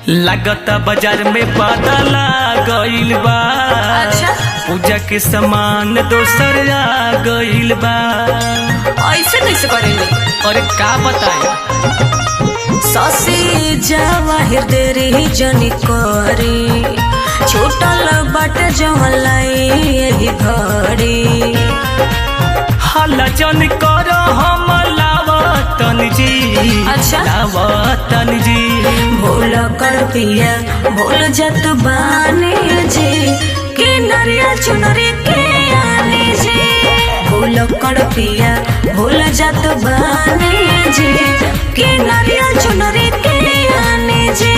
लागता बाजार में बदला गइल बा। अच्छा पूजा के सामान दोसर आ गइल बा। ऐसे कैसे करेंगे? अरे का बताए ससी जवाहिर देरी जनी करी छूटल बट जमलाई यही घड़ी। हल्ला जन कर हम लावतन जी। अच्छा लावतन जी भूल कर पिया भूल जत बानी जी कि नरिया चुनरी के आनी जी। भूल कर पिया भूल जत बानी जी कि नरिया चुनरी के आनी जी।